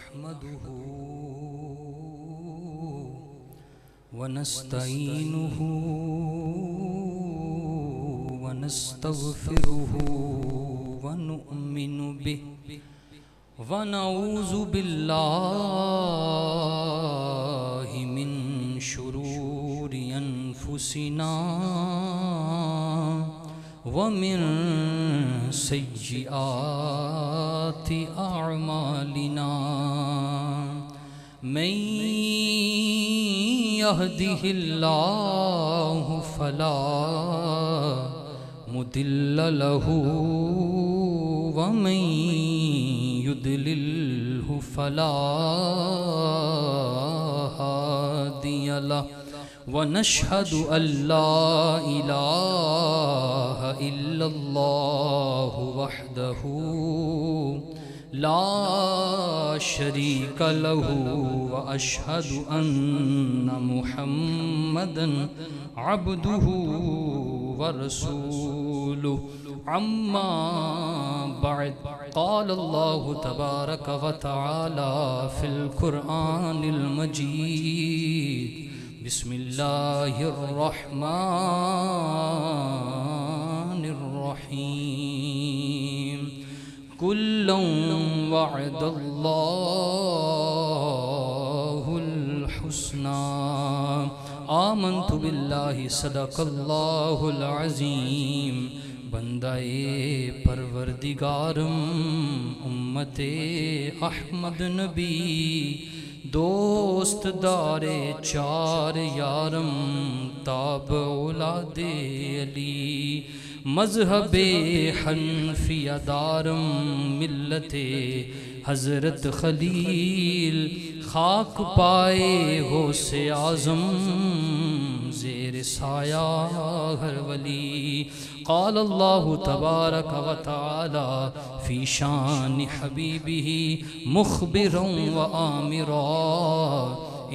नहमदुहु व नस्तईनुहु व नस्तगफिरुहु व नुअमिनु बिहि व नऊज़ु बिल्लाहि मिन शुरूरि अनफुसिना व मिन सय्यिआति अअमालिना मन यहदिहिल्लाहु फला मुदिल्ल लहु व मन युद्लिल्हु फला हादिय लहु व नशहदु अल्ला इलाहा इल्लल्लाहु वहदहु ला शरीक लहु व अशहदु अन्ना मुहम्मदन अब्दुहु व रसूलुहु अम्मा बअद क़ाल अल्लाहु तबारक व तआला फ़िल क़ुरआनिल मजीद बिस्मिल्लाहिर्रहमानिर्रहीम कुल्लुन वअदल्लाहुल हुस्ना आमन्तु बिल्लाहि सदक़ल्लाहुल अज़ीम। बंदाए परवरदिगारम उम्मते अहमद नबी दोस्त दारे चार यारम ताब औलादे अली मज़हबे हनफिया दारम मिल्लते हज़रत खलील खाक पाए हो से आज़म ज़ेर साया हर वली। क़ाल अल्लाहु तबारक व तआला फ़ी शान हबीबिही मुख़बिरन व आमिरा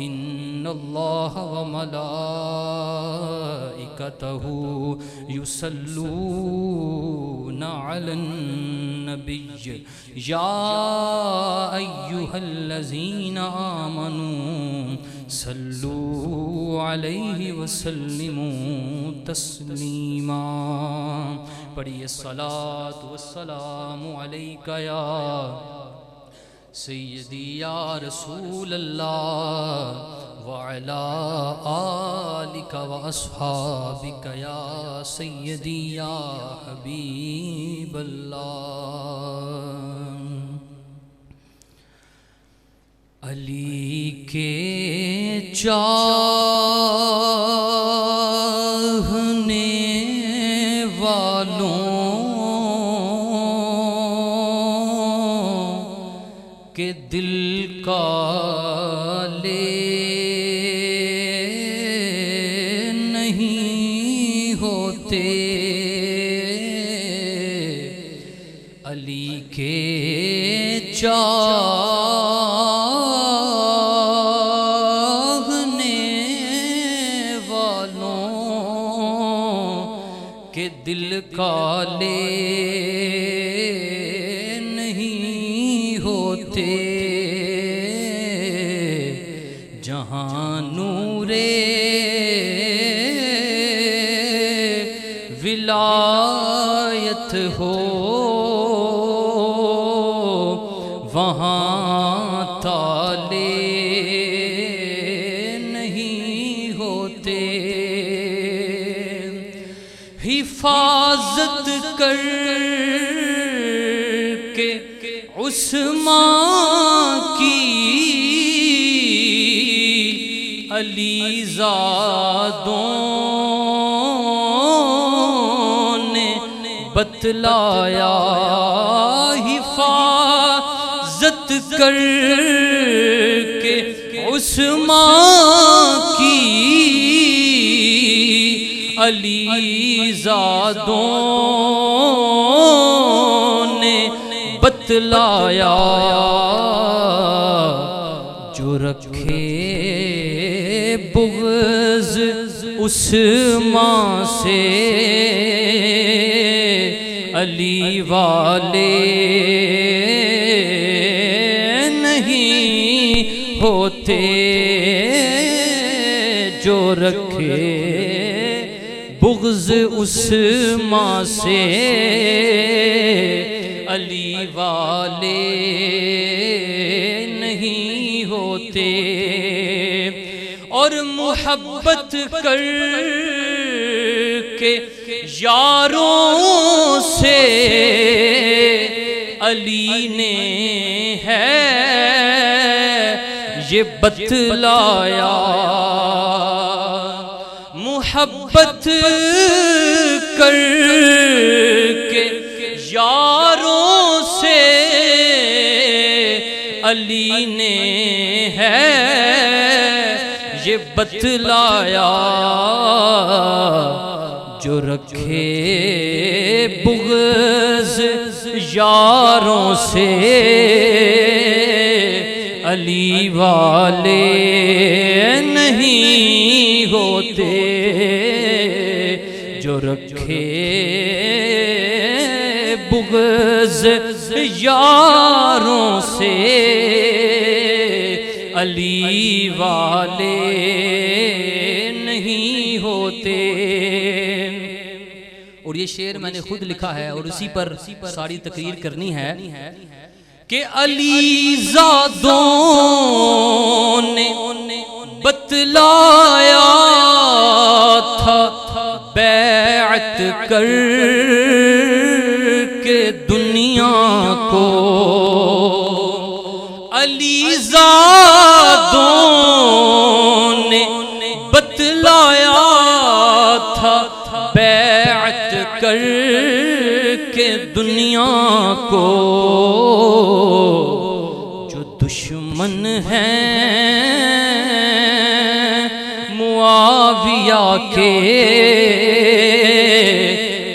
इन्नल्लाह व मलाइकतहु युसल्लूना अलन नबिय्य या अय्युहल्लज़ीना आमनू सल्लू अलैहि वसल्लिमू तस्लीमा। पढ़िए सलात वस्सलामु अलैका या सय्यदी या रसूल अल्लाह व अला आलिका व अस्हाबिका या सय्यदी या हबीब अल्लाह। अली के चाहने वालों के दिल काले नहीं होते, अली के चाहने वालों के दिल काले नहीं होते। जहाँ नूरे विलायत हो वहाँ ताले नहीं होते। हिफाजत कर के उस्मान की अलीज़ादों ने बतलाया। हिफाजत कर के उस्मान की अलीज़ादों ने बतलाया। जो रखे बुग़्ज़ उस्मान से अली वाले नहीं नहीं होते, जो रखे बुग़्ज़ उस माँ से अली वाले नहीं होते। और मोहब्बत कर के यारों से अली ने है ये बतलाया, मोहब्बत कर के यारों से अली ने है ये बतलाया, जो रखे बुग़्ज़ यारों से अली वाले नहीं होते, जो रखे बुग़्ज़ यारों से अली वाले नहीं होते। और ये शेर मैंने खुद लिखा है और उसी पर सारी तकरीर करनी है कि अलीज़ादों ने बतलाया था बैअत कर के दुनिया को, अलीज़ादों ने बतलाया था बैअत कर के दुनिया को, जो दुश्मन हैं मुआविया के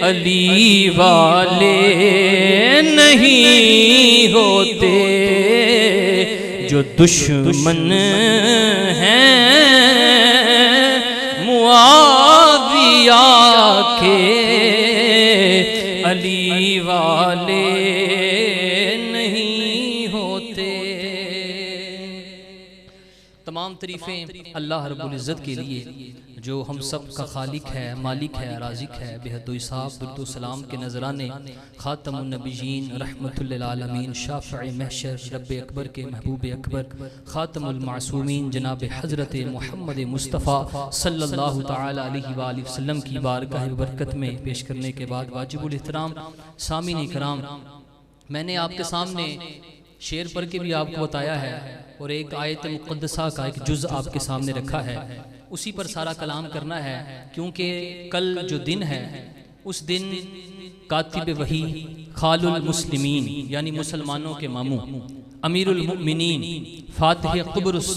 अली वाले नहीं होते, जो दुश्मन हैं मुआविया के अली वाले नहीं होते। तमाम तारीफ़ें अल्लाह रब्बुल इज़्ज़त के लिए जो हम सब का खालिक है, मालिक है, राज़िक है। बेहद इंसाफ दुरूद व सलाम के नजराने खातमुन नबिय्यीन रहमतुल लिल आलमीन शाफ़िए महशर रब्बे अकबर के महबूब अकबर खातमुल मासूमीन जनाब हज़रत मोहम्मद मुस्तफ़ा सल्लल्लाहु तआला अलैहि वसल्लम की बारगाह बरकत में पेश करने के बाद वाजिबुल एहतराम सामीन इकराम, मैंने आपके सामने शेर पढ़ के भी आपको बताया है और एक आयत मुक़द्दसा का एक जुज़ आपके सामने रखा है, उसी पर सारा कलाम करना है। क्योंकि कल जो दिन है उस दिन कातिब वही खालुल मुस्लिमीन यानी मुसलमानों के मामू अमीरुल मुमिनीन फातिह क़ुब्रुस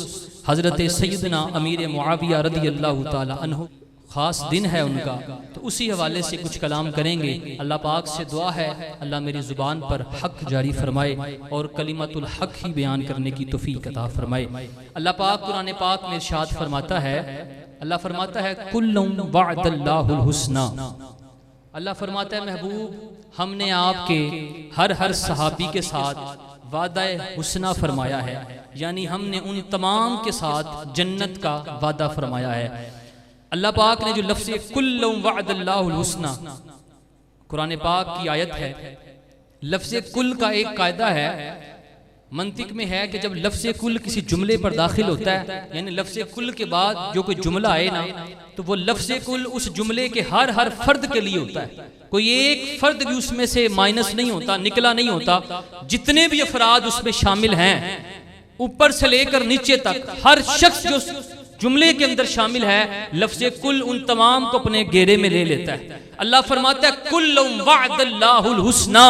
हज़रत सैयदना अमीर मुआविया रज़ियल्लाहु ताला अन्हु ख़ास दिन है उनका, तो उसी हवाले से कुछ कलाम करेंगे। अल्लाह पाक से दुआ है अल्लाह मेरी ज़ुबान पर हक़ जारी फरमाए और कलिमतुल हक़ ही बयान करने की तौफ़ीक़ अता फरमाए। अल्लाह पाक कुरान पाक में इरशाद फरमाता है, अल्लाह फरमाता है कुल्लुम वअदल्लाहुल हुस्ना, अल्लाह फरमाता है महबूब हमने आपके हर सहाबी के साथ वादा हुस्ना फरमाया है, यानी हमने उन तमाम के साथ जन्नत का वादा फरमाया है। अल्लाह पाक ने जो लफ्ज़ कुल्लुम वअदल्लाहुल हुस्ना कुरान पाक की आयत है, लफ्ज़ कुल का एक कायदा है मंतिक में है कि जब लफ्ज़ कुल किसी जुमले पर दाखिल होता है, यानी लफ्ज़ कुल के बाद जो कोई जुमला आए ना, तो वो लफ्ज़ कुल उस जुमले के हर फर्द के लिए होता है, कोई एक फर्द भी उसमें से माइनस नहीं होता, निकला नहीं होता। जितने भी अफराद उसमें शामिल हैं ऊपर से लेकर नीचे तक हर शख्स जो जुमले के अंदर शामिल है, लफ्ज़ कुल उन तमाम को अपने घेरे में ले लेता है। अल्लाह फरमाता है कुल्लुम वअदल्लाहुल हुस्ना,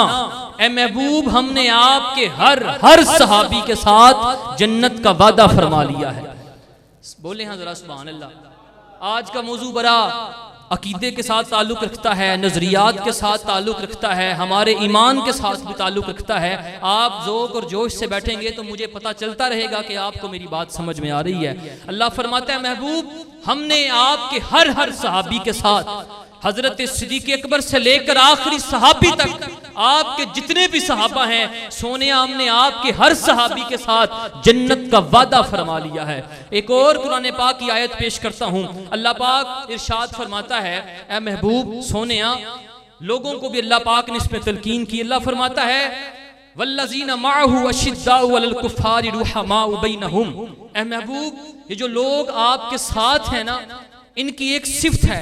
ए महबूब हमने आपके हर सहाबी के साथ जन्नत का वादा फरमा लिया है। बोले हाँ जरा सुभान अल्लाह। आज का मौजू बड़ा अकीदे के साथ ताल्लुक़ रखता है, नज़रियात के साथ ताल्लुक़ रखता है, हमारे ईमान के साथ भी ताल्लुक़ रखता है। आप ज़ोक़ और जोश से बैठेंगे तो मुझे पता चलता रहेगा कि आपको मेरी बात समझ में आ रही है। अल्लाह फरमाता है महबूब हमने आपके हर सहाबी के साथ हजरत सिद्दीक़ अकबर से लेकर आखिरी सहाबी तक आपके जितने भी सहाबा हैं, सोने हमने आपके हर सहाबी के साथ जन्नत का वादा फरमा लिया है। एक और कुरान पाक की आयत पेश करता हूँ। अल्लाह पाक इरशाद फरमाता है, ए महबूब सोनिया, लोगों को भी अल्लाह पाक ने इसमें तलकीन की। अल्लाह फरमाता है वल्लज़ीना मअहु अशिद्दाउ अलल कुफ़ारि रुहमाउ बैनहुम। ए महबूब, ये जो लोग आपके साथ हैं ना, इनकी एक सिफ्त है,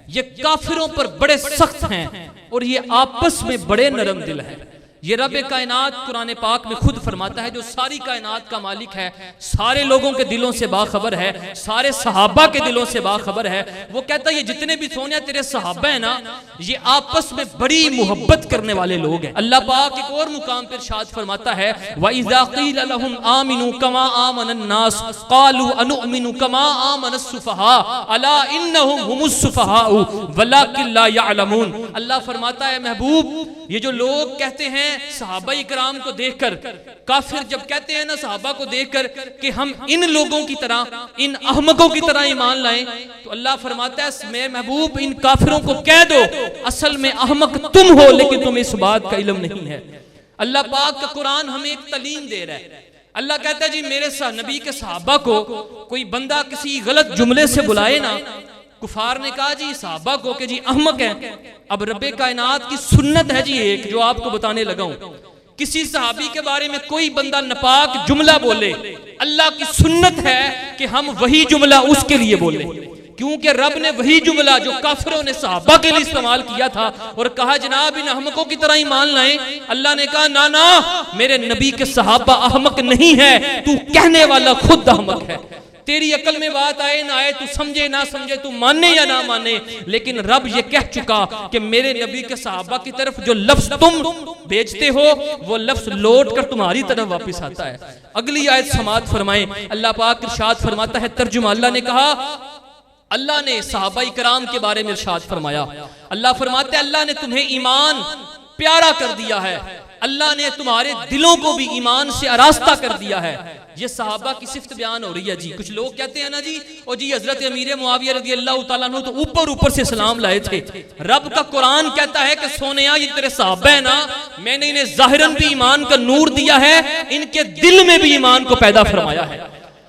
ये काफिरों पर बड़े सख्त हैं और ये आपस में बड़े नरम दिल हैं। ये रब कायनात कुरान पाक में खुद फरमाता है, जो सारी कायनात का मालिक है, सारे लोगों के दिलों से बाखबर है, सारे सहाबा के दिलों से बाखबर है। वो कहता है ये जितने भी सोनिया तेरे सहाबा है ना, ये आपस में बड़ी मोहब्बत करने वाले लोग हैं। अल्लाह पाक एक और मुकाम पर इरशाद फरमाता है, व इज़ा क़ील लहुम आमिनू कमा आमनन नास क़ालू अनुमिनु कमा आमनस सुफ़हा अला इन्नहुम हुमुस सुफ़हाउ वलाकिन ला यअलमून। अल्लाह फरमाता है महबूब, ये जो लोग कहते हैं सहाबा इकराम को देखकर, काफिर जब कहते हैं ना सहाबा को देखकर कि हम इन लोगों की तरह, इन अहमकों की तरह ईमान लाएं, तो अल्लाह फरमाता है मेरे महबूब इन काफिरों को कह दो असल में अहमक तुम हो, लेकिन तुम्हें इस बात का इल्म नहीं है। अल्लाह पाक का कुरान हमें एक तालीम दे रहा है। अल्लाह कहता है जी मेरे नबी के सहाबा को कोई बंदा किसी गलत जुमले से बुलाए ना, कुफार ने कहा जी सहाबा को कि जी अहमक है। अब रब्बे कायनात की सुन्नत है जी एक, जो आपको बताने लगा हूं, किसी सहाबी के बारे में कोई बंदा नापाक जुमला बोले, अल्लाह की सुन्नत है कि हम वही जुमला उसके लिए बोले, क्योंकि रब ने वही जुमला जो काफिरों ने सहाबा के लिए इस्तेमाल किया था और कहा जनाब इन अहमकों की तरह ईमान लाएं, अल्लाह ने कहा ना ना, मेरे नबी के सहाबा अहमक नहीं है, तू कहने वाला खुद अहमक है। तेरी अकल में बात आए ना आए, तू समझे ना समझे, तू माने या ना माने, लेकिन रब ये कह चुका कि मेरे नबी के सहाबा की तरफ जो लफ्ज तुम भेजते हो वो लफ्ज लौट कर तुम्हारी तरफ वापस आता है। अगली आयत समाअत फरमाएं। अल्लाह पाक इरशाद फरमाता है, तर्जुमा अल्लाह ने कहा, अल्लाह ने सहाबा इकराम के बारे में इरशाद फरमाया, अल्लाह फरमाते अल्लाह ने तुम्हें ईमान प्यारा कर दिया है, अल्लाह ने तुम्हारे दिलों को भी ईमान से आरास्ता कर दिया है। ये सहाबा की सिफ्त बयान हो रही है जी। कुछ लोग कहते हैं ना जी, और जी हजरत अमीर मुआविया रज़ी अल्लाह तआला अन्हु तो ऊपर से सलाम लाए थे। रब का कुरान कहता है कि सोनिया ये तेरे सहाबा है ना, मैंने इन्हें जाहिरन भी ईमान का नूर दिया है, इनके दिल में भी ईमान को पैदा फरमाया है।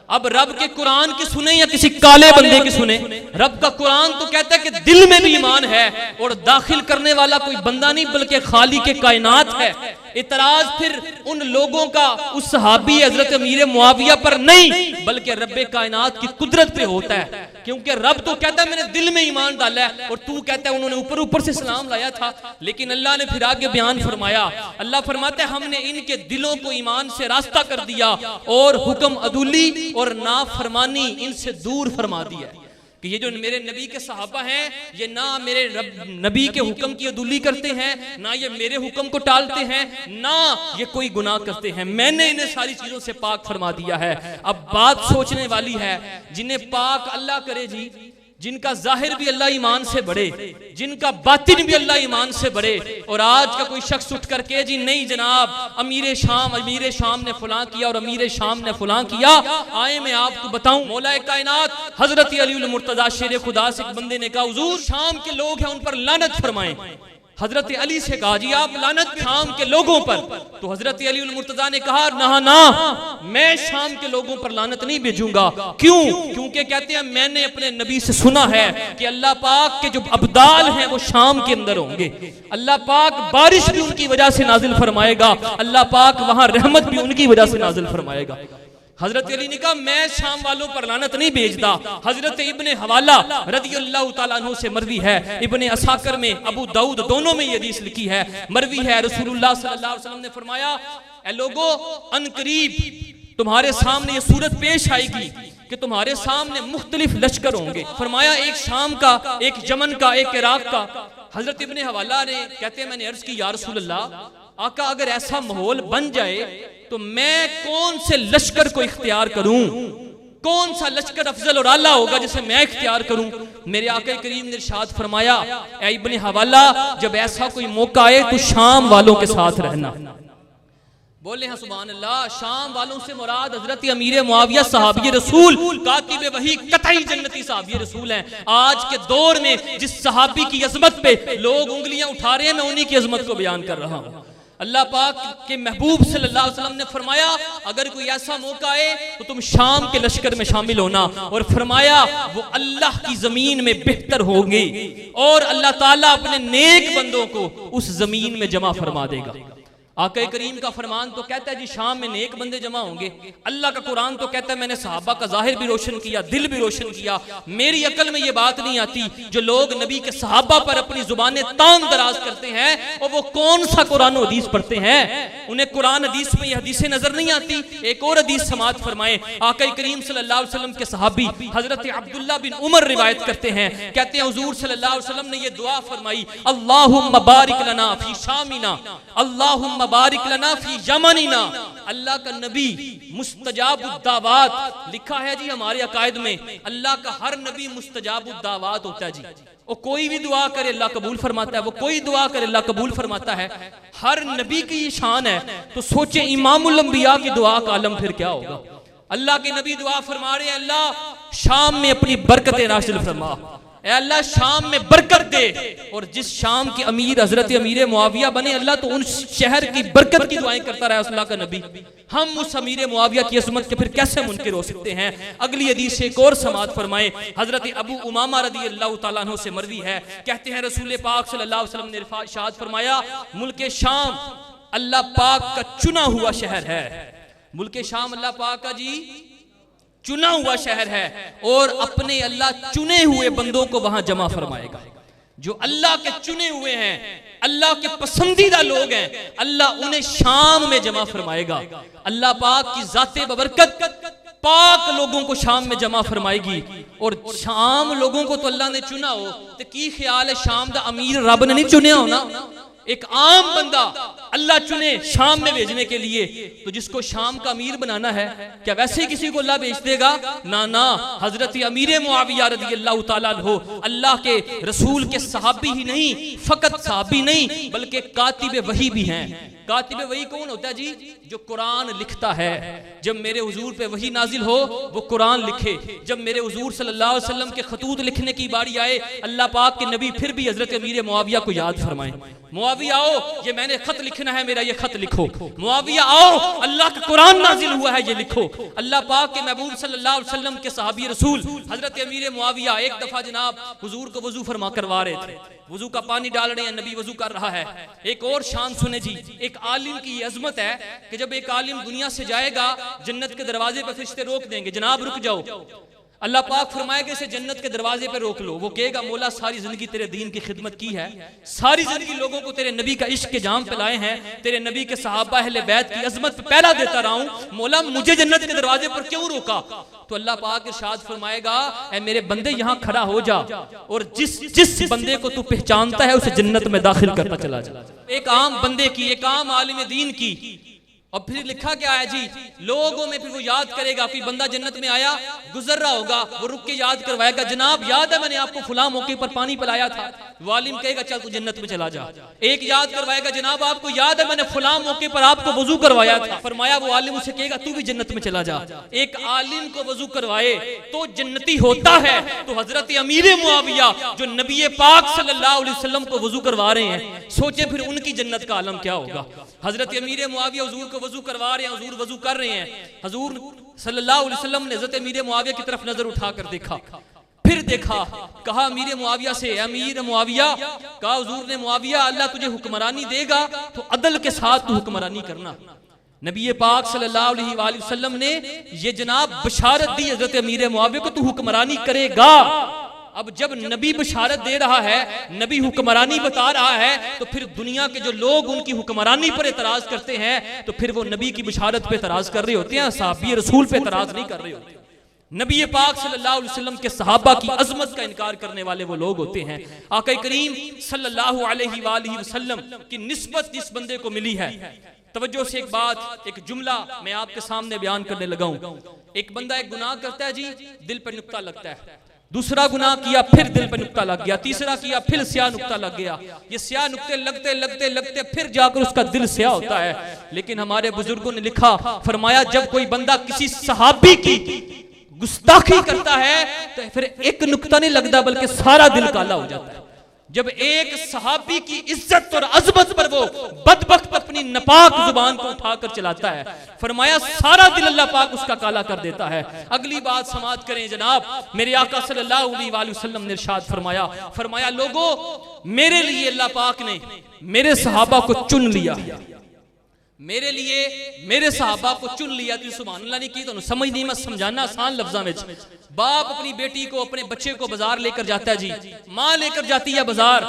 अब रब के कुरान की सुने या किसी काले बंदे की सुने, रब का कुरान तो कहता है कि दिल में भी ईमान है और दाखिल करने वाला कोई बंदा नहीं बल्कि खालिक कायनात है। इतराज फिर उन लोगों का उस सहाबी हजरत अमीर मुआविया पर नहीं बल्कि रब्बे कायनात की कुदरत पे होता है, क्योंकि रब तो कहता है मैंने दिल में ईमान डाला है और तू कहता है उन्होंने ऊपर से सलाम लाया था। लेकिन अल्लाह ने फिर आगे बयान फरमाया, अल्लाह फरमाते हैं हमने इनके दिलों को ईमान से रास्ता कर दिया और हुक्म अदुली और नाफरमानी इनसे दूर फरमा दिया कि ये जो मेरे नबी के सहाबा हैं ये ना मेरे नबी के हुक्म की अदुली करते हैं, ना ये मेरे हुक्म को टालते हैं, ना ये कोई गुनाह करते हैं, मैंने इन्हें सारी चीजों से पाक फरमा दिया है। अब बात सोचने वाली है, जिन्हें पाक अल्लाह करे जी, जिनका जाहिर भी अल्लाह ईमान से बढ़े, जिनका बातिन भी अल्लाह ईमान से बढ़े, और आज का कोई शख्स उठ करके जी नहीं जनाब अमीर शाम ने फलां किया और अमीर शाम ने फलां किया। आए मैं आपको बताऊं, मौला कायनात हजरत अली मुर्तजा शेर खुदा से एक बंदे ने कहा हुजूर शाम के लोग हैं उन पर लानत फरमाएं। हजरत अली से कहा जी आप लानत शाम के लोगों पर, तो हजरत अली मुर्तजा ने कहा ना ना मैं शाम के लोगों पर लानत नहीं भेजूंगा। क्यों? क्योंकि कहते हैं मैंने अपने नबी से सुना है कि अल्लाह पाक के जो अब्दाल हैं वो शाम के अंदर होंगे, अल्लाह पाक बारिश भी उनकी वजह से नाजिल फरमाएगा, अल्लाह पाक वहां रहमत भी उनकी वजह से नाजिल फरमाएगा। हजरत अली ने कहा मैं शाम वालों पर लानत नहीं भेजता। हजरत इब्ने हवाला रज़ियल्लाहु ताला अन्हु से मरवी है, इब्ने असाकर में, अबू दाऊद दोनों में ये हदीस लिखी है, मरवी है, रसूलुल्लाह सल्लल्लाहु अलैहि वसल्लम ने फरमाया ए लोगो अनकरीब तुम्हारे सामने ये सूरत पेश आएगी कि तुम्हारे सामने मुख्तलिफ लश्कर होंगे। फरमाया एक शाम का, एक यमन का, एक इराक का। हजरत इब्ने हवाला ने कहते हैं मैंने अर्ज की या रसूलल्लाह आका अगर ऐसा माहौल बन जाए तो मैं कौन से लश्कर को इख्तियार करूं, कौन सा लश्कर अफजल और आला होगा जिसे मैं इख्तियार करूं। मेरे आका करीम ने इरशाद फरमाया ए इब्ने हवाला जब ऐसा कोई मौका आए तो शाम वालों के साथ रहना, बोले हैं सुभान अल्लाह। शाम वालों से मुराद हजरत अमीर मुआविया सहाबी रसूल कातिब वही कतई जन्नती सहाबी रसूल हैं। आज के दौर में जिस सहाबी की अजमत पे लोग उंगलियां उठा रहे हैं, मैं उन्हीं की अजमत को बयान कर रहा हूँ। अल्लाह पाक के महबूब सल्लल्लाहु अलैहि वसल्लम ने फरमाया अगर कोई ऐसा मौका आए तो तुम शाम के लश्कर में शामिल होना, और फरमाया वो अल्लाह की जमीन में बेहतर होंगे और अल्लाह ताला अपने नेक बंदों को उस जमीन में जमा फरमा देगा। आका करीम का फरमान तो कहता है जी शाम में नेक बंदे जमा होंगे। अल्लाह का कुरान तो कहता है मैंने सहाबा का जाहिर भी रोशन किया, दिल भी रोशन किया। मेरी अकल में ये बात नहीं आती जो लोग नबी के सहाबा पर अपनी जुबानें तान दराज करते हैं और वो कौन सा कुरान हदीस पढ़ते हैं, उन्हें कुरान हदीस में ये हदीसें नजर नहीं आती। एक और हदीस समात फरमाए, आका करीम सल्लल्लाहु अलैहि वसल्लम के सहाबी हजरत अब्दुल्लाह बिन उमर रिवायत करते हैं, कहते हैं हुजूर सल्लल्लाहु अलैहि वसल्लम ने ये दुआ फरमाई, अल्लाहुम्मा बारिक लना फी शामिना, अल्लाहुम्मा बारिक लना फी यमनिना। अल्लाह का नबी मुस्तजाबुद्दावात लिखा है जी हमारे अकायद में। अल्लाह का हर नबी मुस्तजाबुद्दावात होता है जी। वो कोई भी दुआ करे अल्लाह कबूल फरमाता है, वो कोई दुआ करे अल्लाह कबूल फरमाता है। हर नबी की ये शान है, तो सोचे इमामुल अंबिया की दुआ का आलम फिर क्या होगा। अल्लाह के नबी दुआ फरमा रहे हैं, अल्लाह शाम में अपनी बरकतें नाज़िल फरमा, अल्लाह शाम में बरकत दे। और जिस शाम के अमीर हजरत अमीर मुआविया बने, अल्लाह तो उन शहर की बरकत की दुआएं करता रहा अल्लाह का नबी। हम उस अमीर मुआविया की अज़मत के फिर कैसे मुनकिर हो सकते हैं। अगली हदीस एक और समात फरमाए, हजरत अबू उमामा रदी अल्लाह तआला अन्हु से मरवी है, कहते हैं रसूल पाक सल्लल्लाहु अलैहि वसल्लम ने इरशाद फरमाया, मुल्क शाम अल्लाह पाक का चुना हुआ शहर है। मुल्क शाम अल्लाह पाक का जी चुना हुआ शहर है और अपने अल्लाह चुने हुए बंदों को वहां जमा फरमाएगा। जो अल्लाह के चुने हुए हैं, अल्लाह के पसंदीदा लोग हैं, अल्लाह उन्हें शाम में जमा फरमाएगा। अल्लाह पाक की जाते बबरकत पाक लोगों को शाम में जमा फरमाएगी। और शाम लोगों को तो अल्लाह ने चुना हो, तो की ख्याल है शाम दा अमीर रब ने नहीं चुनिया होना। एक आम बंदा अल्लाह चुने शाम में भेजने के लिए, तो जिसको शाम का अमीर बनाना है क्या वैसे ही किसी को अल्लाह भेज देगा? ना ना, हजरत अमीर मुआविया रज़ी अल्लाह तआला अन्हु अल्लाह के रसूल के सहाबी ही नहीं, फकत सहाबी नहीं बल्कि कातिब वही भी हैं। कातिब वही कौन होता है जी? जो कुरान लिखता है। जब मेरे हुजूर पे वही नाजिल हो वो कुरान लिखे। जब मेरे हुजूर सल्लल्लाहु अलैहि वसल्लम के खतूत लिखने की बारी आए, अल्लाह पाक के नबी फिर भी हजरत अमीर मुआविया को याद फरमाए, मुआविया आओ ये मैंने खत लिखना है, मेरा ये खत लिखो। मुआविया आओ अल्लाह का कुरान नाजिल हुआ है, ये लिखो। अल्लाह पाक के महबूब सल्लल्लाहु अलैहि वसल्लम के सहाबी रसूल हजरत अमीर मुआविया एक दफा जनाब हुजूर को वजू फरमा करवा रहे थे, वजू का पानी डाल रहे हैं, नबी वजू कर रहा है। एक और शान सुने जी, एक आलिम की अजमत है कि जब एक आलिम दुनिया से जाएगा जन्नत के दरवाजे पर फरिश्ते रोक देंगे, जनाब रुक जाओ। अल्लाह पाक फरमाएगा इसे जन्नत के दरवाजे पे रोक लो। वो कहेगा मौला सारी जिंदगी तेरे दीन की खिदमत की है, सारी जिंदगी लोगों को तेरे नबी का इश्क के जाम पे लाए हैं, तेरे नबी के सहाबा अहले बैत की अजमत पे पहला देता रहा हूं, मौला मुझे जन्नत के दरवाजे पर क्यों रोका? तो अल्लाह पाक इरशाद फरमाएगा, ऐ मेरे बंदे यहाँ खड़ा हो जा और जिस बंदे को तू पहचानता है उसे जन्नत में दाखिल करता चला जा। एक आम बंदे की, एक आम आलिम दीन की। और फिर लिखा क्या है जी, लोगों में फिर वो याद करेगा, कोई बंदा जन्नत में आया गुजर रहा होगा, वो रुक के याद करवाएगा, जनाब याद है मैंने आपको फलां मौके पर पानी पिलाया था। वालिम कहेगा चल तू जन्नत में चला जा। एक याद करवाएगा, जनाब आपको याद है मैंने फलां मौके पर आपको वजू करवाया था, फरमाया वो आलिम उसे कहेगा तू भी जन्नत में चला जा। एक आलिम को वजू करवाए तो जन्नती होता है, तो हजरत अमीर मुआविया जो नबी पाक सल्लल्लाहु अलैहि वसल्लम को वजू करवा रहे हैं, सोचे फिर उनकी जन्नत का आलम क्या होगा। हजरत अमीर मुआविया हुजूर को वजू करवा रहे हैं, हुजूर वजू कर रहे हैं, हुजूर सल्लल्लाहु अलैहि वसल्लम ने हजरत अमीर मुआविया की तरफ नजर उठाकर देखा, फिर देखा, कहा अमीर मुआविया से, अमीर मुआविया, कहा हुजूर ने मुआविया अल्लाह तुझे हुक्मरानी देगा तो अदल के साथ तू हुक्मरानी करना। नबी पाक सल्लल्लाहु अलैहि वसल्लम ने ये जनाब बशारत दी हजरत अमीर मुआविया को, तू हुक्मरानी करेगा। अब जब नबी बशारत दे रहा है, नबी हुक्मरानी बता रहा है, तो फिर दुनिया के जो लोग उनकी हुक्मरानी पर एतराज करते हैं, तो फिर वो नबी की बशारत पे एतराज कर रहे होते हैं, सहाबी रसूल पे एतराज नहीं कर रहे होते। नबी पाक सल्लल्लाहु अलैहि वसल्लम के सहाबा की अजमत का इनकार करने वाले वो लोग होते हैं। आका करीम सल्लल्लाहु अलैहि वसल्लम की निस्बत इस बंदे को मिली है। तवज्जो से एक बात, एक जुमला मैं आपके सामने बयान करने लगा हूं। एक बंदा एक गुनाह करता है जी, दिल पर नुक्ता लगता है, दूसरा गुनाह किया, फिर दिल पे नुक्ता लग गया, तीसरा किया, फिर स्याह नुक्ता लग गया। ये स्याह नुक्ते लगते लगते लगते फिर जाकर उसका दिल स्याह होता है। लेकिन हमारे बुजुर्गों ने लिखा, फरमाया जब कोई बंदा किसी सहाबी की गुस्ताखी करता है तो फिर एक नुक्ता नहीं लगता बल्कि सारा दिल काला हो जाता है। जब एक सहाबी की इज्जत और अजमत पर वो बदबख्त अपनी नापाक जुबान को उठाकर चलाता है, फरमाया सारा दिल अल्लाह पाक उसका काला कर देता है। अगली बात समाअत करें जनाब, मेरे आका सल्लल्लाहु अलैहि वसल्लम ने इरशाद फरमाया, फरमाया लोगों मेरे लिए अल्लाह पाक ने मेरे सहाबा को चुन लिया, मेरे लिए मेरे सहाबा को चुन लिया। तो सुभान अल्लाह नहीं की तो समझ नहीं, मैं समझाना आसान लफ्ज़ां में। बाप अपनी बेटी को, अपने बच्चे को बाजार लेकर जाता है जी, माँ लेकर जाती है बाजार,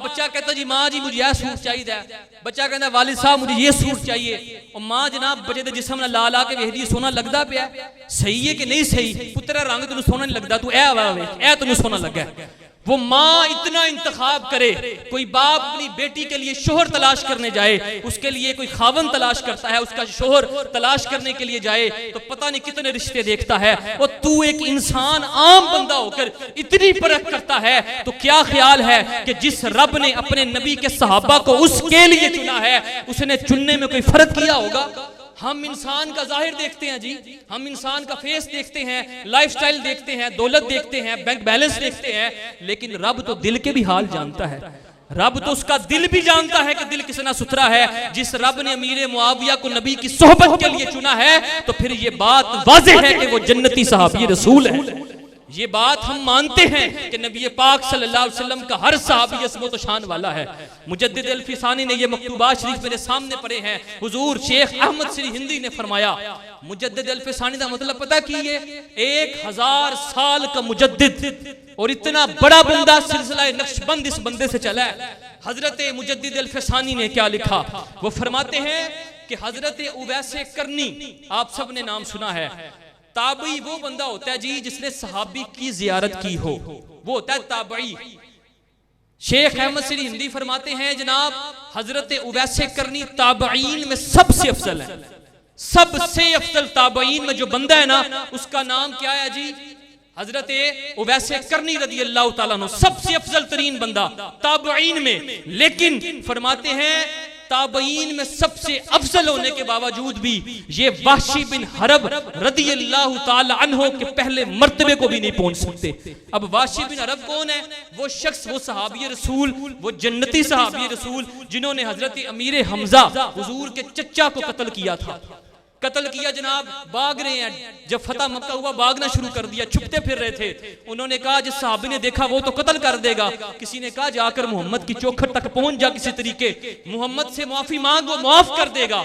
बच्चा कहता जी माँ जी मुझे यह सूट चाहिए, बच्चा कहता वालिद साहब मुझे ये सूट चाहिए, और माँ जनाब बच्चे के जिस्म ला ला के वेखदी सोना लगता पिया, सही है कि नहीं सही, पुत्रा रंग तेन सोना नहीं लगता, तू ए तेन सोना लगा। वो माँ इतना इंतखाब करे, कोई बाप अपनी बेटी के लिए शोहर तलाश करने जाए, उसके लिए कोई खावन तलाश करता है, उसका शोहर तलाश करने के लिए जाए तो पता नहीं कितने रिश्ते देखता है। और तू एक इंसान आम बंदा होकर इतनी परख करता है, तो क्या ख्याल है कि जिस रब ने अपने नबी के सहाबा को उसके लिए चुना है, उसने चुनने में कोई फर्क किया होगा? हम इंसान का जाहिर देखते हैं जी, हम इंसान का फेस देखते हैं, लाइफस्टाइल देखते हैं, दौलत देखते हैं, बैंक बैलेंस देखते हैं, लेकिन रब तो दिल के भी हाल जानता है। रब तो उसका दिल भी जानता है कि दिल कितना सुथरा है। जिस रब ने अमीर मुआविया को नबी की सोहबत के लिए चुना है, तो फिर ये बात वाज़ेह है कि वो जन्नती सहाबी रसूल है। ये बात हम मानते हैं कि नबी पाक सल्लल्लाहु अलैहि वसल्लम का हर सहाबी इस्मत व शान वाला है। मुजद्दिद अल-फिसानी ने ये मकतूबात शरीफ मेरे सामने पढ़े हैं। हुजूर शेख अहमद श्री हिंदी ने फरमाया, मुजद्दिद अल-फिसानी का मतलब पता की ये 1000 साल का मुजद्दिद और इतना बड़ा बंदा सिलसिला नक्शबंद इस बंदे से चला है। हजरत मुजद्दिद अल-फिसानी ने क्या लिखा, वो फरमाते हैं कि हजरत उवैसे करनी, आप सब ने नाम सुना है, ताबई वो बंदा होता है जी जिसने सहाबी की जियारत की हो, वो होता है ताबई। शेख अहमद श्री हिंदी फरमाते हैं जनाब हजरत उवैसे करनी ताबईन में सबसे अफजल है। सबसे अफजल ताबईन में जो बंदा है ना, उसका नाम क्या है जी? हजरत उवैसे करनी रदी अल्लाह ताला अन्हु, सबसे अफजल तरीन बंदा ताबईन में। लेकिन फरमाते हैं ताबईन में सबसे अफजल होने के बावजूद भी ये वाशी बिन हरब रदी अल्लाह ताला अन्हु के पहले मर्तबे को भी नहीं पहुंच सकते। अब वाशी बिन हरब कौन है? वो शख्स, वो सहाबी रसूल, वो जन्नती सहाबी रसूल जिन्होंने हजरत अमीर हमजा हुजूर के चचा को कत्ल किया था। कत्ल किया जनाब, भाग रहे हैं, जब फतह मक्का हुआ भागना शुरू कर दिया, छुपते फिर रहे थे। उन्होंने कहा जिस सहाबी ने देखा वो तो कत्ल कर देगा। किसी ने कहा जाकर मोहम्मद की चौखट तक पहुंच जा, किसी तरीके मोहम्मद से माफी मांग, वो माफ कर देगा।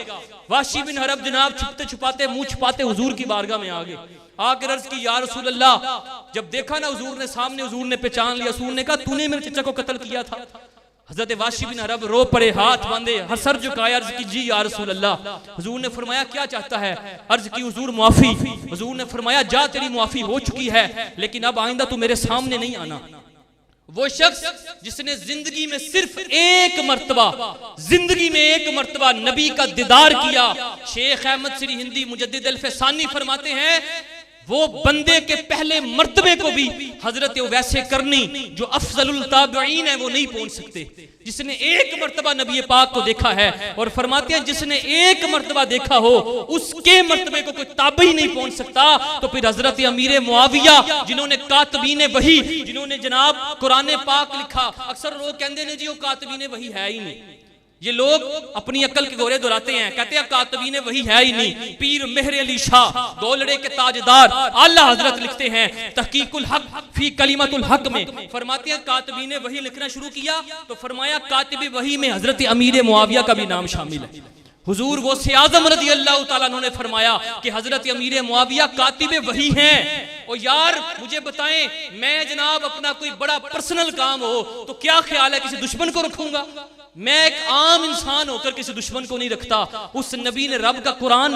वाशी बिन हरब जनाब छुपते छुपाते मुंह छुपाते हुजूर की बारगाह में आ गए। आकर अर्ज की या रसूल अल्लाह, जब देखा ना हुजूर ने सामने, हुजूर ने पहचान लिया। हुजूर ने कहा तूने मेरे चचा को कत्ल किया था। हजरत वाशी बिन अरब रो पड़े, हाथ बांधे, हर सर झुकाया, अर्ज की जी या रसूल अल्लाह। हुजूर ने फरमाया क्या चाहता है? अर्ज की हुजूर मुआफी। हुजूर ने फरमाया जा तेरी मुआफी हो चुकी है, लेकिन अब आइंदा तू मेरे सामने नहीं आना। वो शख्स जिसने जिंदगी में सिर्फ एक मर्तबा, जिंदगी में एक मर्तबा नबी का दीदार किया, शेख अहमद श्री हिंदी मुजद्दिद अल-फिसानी फरमाते हैं वो बंदे के पहले मर्तबे को भी हजरत वैसे करनी जो अफजलुल ताबईन है वो नहीं पहुंच सकते। जिसने एक मर्तबा नबी पाक को देखा है, और फरमाते हैं जिसने एक मर्तबा देखा हो उसके मर्तबे को कोई ताबई नहीं पहुंच सकता। तो फिर हजरत अमीर मुआविया जिन्होंने कातबीन वही, जिन्होंने जनाब कुरान पाक लिखा, अक्सर लोग कहते हैं जी वो कातबीन वही है ही नहीं। ये लोग अपनी अकल के गोरे दोहराते हैं, कहते हैं कातबीन वही है ही नहीं। पीर मेहर अली शाह दौलड़े के ताजदार आला हजरत लिखते हैं तहकीकुल हक फी कलिमतुल हक में, फरमाते हैं कातबीन वही लिखना शुरू किया तो फरमाया कातिबे वही में हजरत अमीर मुआविया का भी नाम शामिल है। हुजूर वो से आजम रदी अल्लाह ताला अन्हु ने फरमाया कि हजरत अमीर मुआविया कातिबे वही हैं। और यार मुझे बताएं, मैं जनाब अपना कोई बड़ा पर्सनल काम हो तो क्या ख्याल है किसी दुश्मन को रखूंगा? मैं एक आम इंसान होकर किसी दुश्मन को नहीं रखता। उस नबी ने रब का कुरान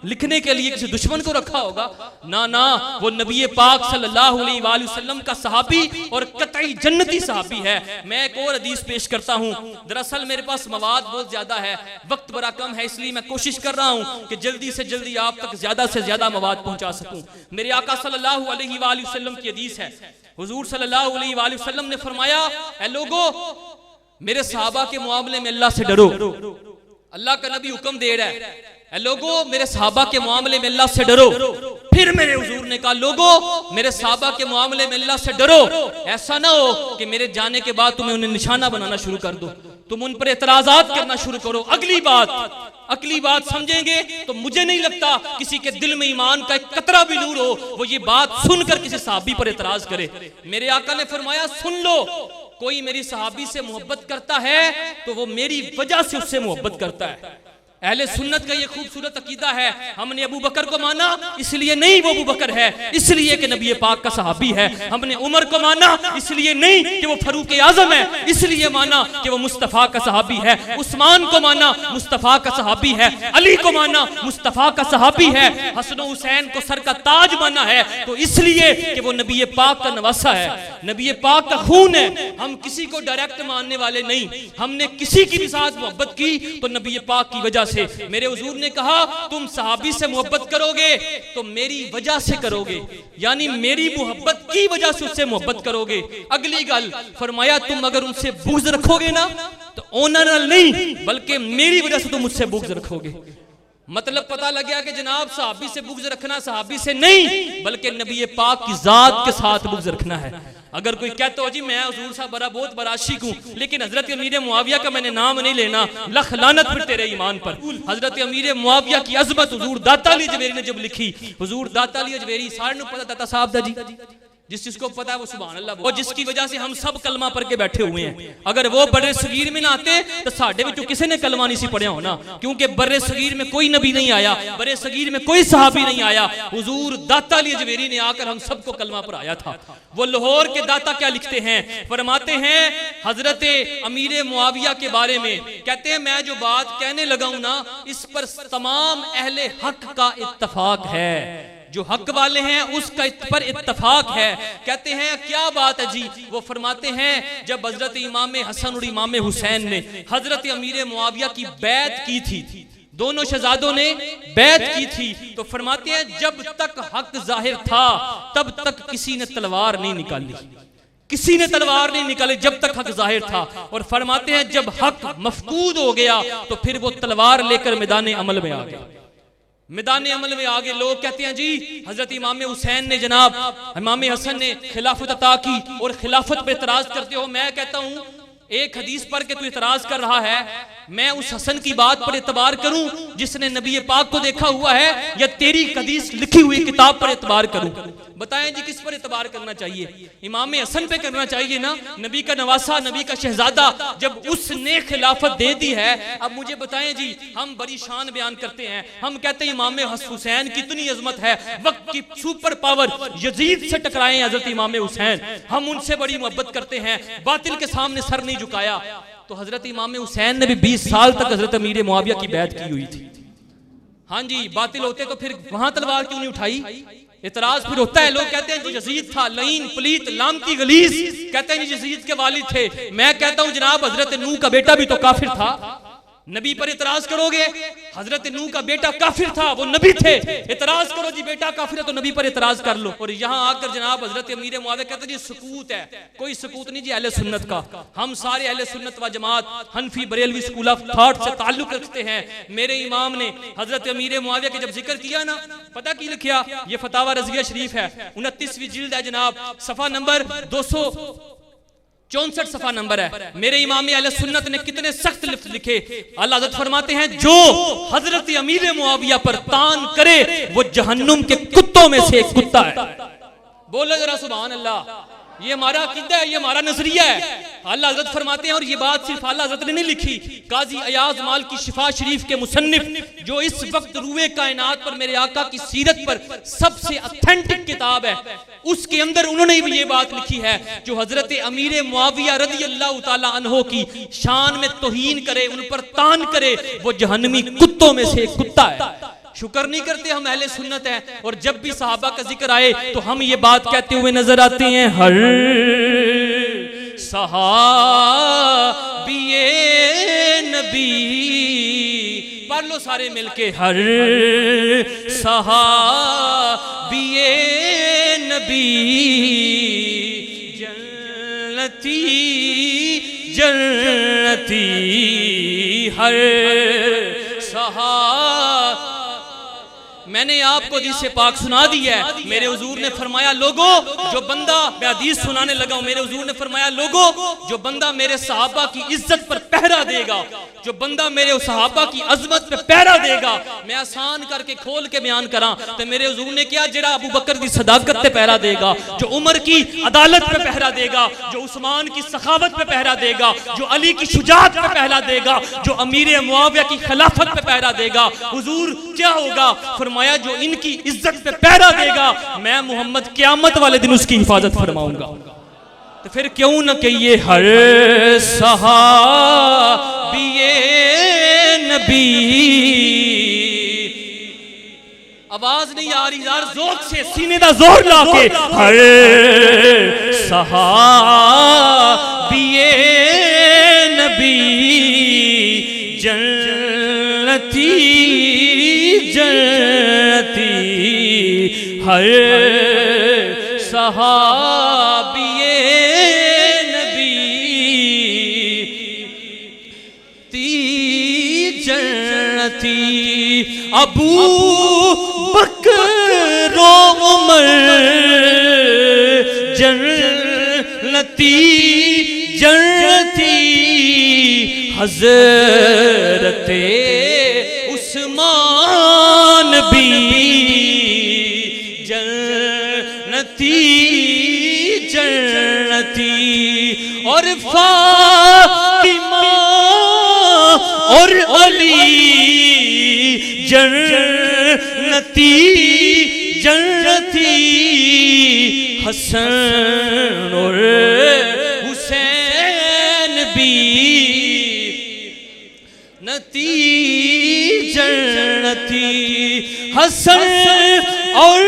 लिखने के लिए किसी दुश्मन को रखा होगा? ना ना, वो नबी पाक सल्लल्लाहु अलैहि वसल्लम का सहाबी और कतई जन्नती सहाबी है। मैं एक और हदीस पेश करता हूँ। दरअसल मेरे पास मवाद बहुत ज्यादा है, वक्त बड़ा कम है, इसलिए मैं कोशिश कर रहा हूँ कि जल्दी से जल्दी आप तक ज्यादा से ज्यादा मवाद पहुंचा सकूं। मेरे आका सल्लल्लाहु अलैहि वसल्लम की हदीस है। हुजूर सल्लल्लाहु अलैहि वसल्लम ने फरमाया, ऐ लोगो, मेरे सहाबा के मामले में अल्लाह से डरो। अल्लाह का नबी हुक्म दे रहा है, ऐ लोगो, मेरे सहाबा के मामले में अल्लाह से डरो। फिर मेरे हुजूर ने कहा, लोगो, मेरे सहाबा के मामले में अल्लाह से डरो। ऐसा ना हो कि मेरे जाने के बाद तुम्हें उन्हें निशाना बनाना शुरू कर दो, तुम उन पर एतराजात करना शुरू करो। अगली बात समझेंगे तो मुझे नहीं लगता किसी के दिल में ईमान का एक कतरा भी नूर हो, वो ये बात सुनकर किसी सहाबी पर एतराज करे। मेरे आका ने फरमाया, सुन लो, कोई मेरी सहाबी से मोहब्बत करता है तो वो मेरी वजह से उससे मोहब्बत करता है। अहले सुन्नत का ये खूबसूरत अकीदा है। हमने अबू बकर को माना इसलिए नहीं वो अबू बकर है, इसलिए कि नबी पाक का सहाबी है। हमने उमर को माना इसलिए नहीं कि वो फारूक आजम है, इसलिए माना कि वो मुस्तफ़ा का सहाबी है। उस्मान को माना मुस्तफ़ा का सहाबी है, अली को माना मुस्तफ़ा का सहाबी है, हसन हुसैन को सर का ताज माना है तो इसलिए कि वो नबी पाक का नवासा है, नबी पाक का खून है। हम किसी को डायरेक्ट मानने वाले नहीं, हमने किसी की भी साथ मोहब्बत की तो नबी पाक की वजह से। मेरे हुजूर ने कहा, तुम सहाबी से मोहब्बत करोगे तो मेरी वजह से करोगे, यानी मेरी मोहब्बत की वजह से उससे मोहब्बत करोगे। अगली गल फरमाया, तुम अगर उनसे बुग़्ज़ रखोगे ना तो ओनर नहीं बल्कि मेरी वजह से तुम मुझसे बुग़्ज़ रखोगे। मतलब पता लग गया कि जनाब सहाबी से बुग़्ज़ रखना सहाबी से नहीं बल्कि नबी पाक की जात के साथ बुग़्ज़ रखना है। अगर कोई कहता हो जी मैं हुजूर साहब बहुत बड़ा आशिक हूँ, लेकिन हजरत अमीर मुआविया का मैंने नाम नहीं लेना, लख लानत फिर तेरे ईमान पर। हजरत अमीर मुआविया की अजमत हुजूर दाता अली अजमेरी ने जब लिखी, हुजूर दाता अली अजमेरी सारे को पता दाता साहब दा जी, जिस चीज को पता है वो सुभान अल्लाह, और जिसकी वजह से हम सब कलमा पढ़ के बैठे हुए हैं। अगर वो बड़े सगीर में ना आते तो साढ़े विचों किसी ने कलमा नहीं सी पढ़िया होना, क्योंकि बड़े सगीर में कोई नबी नहीं आया, बड़े सगीर में कोई सहाबी नहीं आया। हुजूर दाता अली अजमेरी ने आकर हम सबको कलमा पढ़ाया था। वो लाहौर के दाता क्या लिखते हैं, फरमाते हैं हजरत अमीर मुआविया के बारे में, कहते हैं मैं जो बात कहने लगा हूं ना इस पर तमाम अहले हक का इत्तफाक है, जो हक वाले हैं उसका इस पर इत्तफाक है। कहते हैं क्या बात है जी, वो फरमाते हैं जब हजरत इमाम हसन और इमाम हुसैन ने हजरत अमीर मुआविया की बैत की थी, दोनों शहजादों ने बैत की थी, तो फरमाते हैं जब तक हक जाहिर था तब तक किसी ने तलवार नहीं निकाली, किसी ने तलवार नहीं निकाली जब तक हक जाहिर था। और फरमाते हैं जब हक मफकूद हो गया तो फिर वो तलवार लेकर मैदान अमल में आ गया। मैदान अमल में आगे लोग कहते हैं जी हजरत इमाम हुसैन ने जनाब इमाम हसन ने खिलाफत अता की और खिलाफत पे इतराज करते हो। मैं कहता हूं एक हदीस पर के तू इतराज कर रहा है, मैं उस हसन की बात पर एतबार करूं जिसने नबी पाक को देखा हुआ है, या तेरी हदीस लिखी हुई किताब पर एतबार करूं? बताएं जी किस पर एतबार करना चाहिए? इमाम हसन पे करना चाहिए ना, नबी का नवासा, नबी का शहजादा, जब उसने खिलाफत दे दी है। अब मुझे बताएं जी, हम बड़ी शान बयान करते हैं, हम कहते हैं इमाम हुसैन कितनी अजमत है, वक्त की सुपर पावर यजीद से टकराए हजरत इमाम हुसैन, हम उनसे बड़ी मोहब्बत करते हैं, बातिल के सामने सर नहीं झुकाया। तो हजरत इमाम हुसैन ने भी 20 साल तक हजरत अमीर मुआविया की बैत की हुई थी। हाँ जी, बातिल होते तो फिर वहां तलवार क्यों नहीं उठाई? इतराज फिर होता है, लोग कहते हैं जी यजीद था लईन पलीत लामती गलीज, कहते हैं जी यजीद के वालिद थे। मैं कहता हूं जनाब हजरत नूह का बेटा भी तो काफिर था, नबी पर इतराज करोगे? हजरत नूह का बेटा काफिर था, वो नबी थे, इतराज करो जी बेटा काफिर है तो नबी पर इतराज कर लो। और यहाँ आकर जनाब हजरत अमीर मुआविया कहते जी सकूत है, कोई सकूत नहीं जी अहले सुन्नत का। हम सारे अहले सुन्नत व जमात हनफी बरेलवी स्कूल ऑफ थॉट से ताल्लुक रखते हैं। मेरे इमाम ने हजरत अमीर मुआविया के जब जिक्र किया ना, पता की लिखा? ये फतावा रज़िया शरीफ है, 29वीं जिल्द है जनाब, सफा नंबर 264 सफा नंबर है। मेरे इमाम अहले सुन्नत ने कितने सख्त लिफ्ज लिखे। अल्लाह हज़रत फरमाते हैं जो हजरत अमीर मुआविया पर तान करे वो जहन्नुम के कुत्तों में से एक कुत्ता है। बोलो जरा सुभान अल्लाह। ये हमारा अकीदा है, ये हमारा नजरिया है। अल्लाह हज़रत फरमाते हैं, और ये बात सिर्फ अल्लाह हज़रत ने नहीं लिखी, काजी अयाज माल की शिफा शरीफ के मुसन्निफ जो इस वक्त रूए कायनात पर मेरे आका की सीरत पर सबसे ऑथेंटिक किताब है, उसके अंदर उन्होंने भी ये बात लिखी है, जो हजरत अमीर मुआविया रज़ी अल्लाह ताला अन्हो की शान में तौहीन करे, उन पर तान करे, वो जहन्नमी कुत्तों में से एक कुत्ता है। शुक्र नहीं करते हम अहले सुन्नत हैं, और जब भी सहाबा का जिक्र आए तो हम ये बात कहते हुए नजर आते हैं, हर सहाबिए नबी, पढ़ लो सारे मिलके, हर सहाबिए नबी जन्नती जन्नती, हर सहा। मैंने आपको हदीस पाक सुना दी है। मेरे हुजूर ने फरमाया, लोगों जो बंदा, मैं हदीस सुनाने लगा हूं, मेरे हुजूर ने फरमाया, लोगों जो बंदा मेरे सहाबा की इज्जत पर पहरा देगा, जो बंदा मेरे सहाबा की अजमत पे पहरा देगा, मैं आसान करके खोल के बयान करा तो मेरे हुजूर ने किया, जरा अबू बकर की सदाकत पे पहरा देगा, जो उमर की अदालत पे पहरा देगा, जो उस्मान की सखावत पे पहरा देगा, जो अली की शुजाअत पे पहरा देगा, जो अमीर मुआविया की खिलाफत पे पहरा देगा, हुजूर क्या होगा? फरमाया, जो इनकी इज्जत पे पहरा देगा, मैं मोहम्मद क़यामत वाले दिन उसकी हिफाजत फरमाऊंगा। तो फिर क्यों न कहिए, हर सहाबिए नबी। आवाज नहीं आ रही यार, जोर से सीने दा जोर लाके, हर सहाबिए नबी जन्नती जन्नती, हर सहाबिए नबी ती जन्नती। अबू बकर उमर जन्नती जन्नती, हज़रते उस्मान भी जन्नती जन्नती, और फातिमा और अली जन्नती जन्नती, हसन और हुसैन भी नती जन्नती, हसन और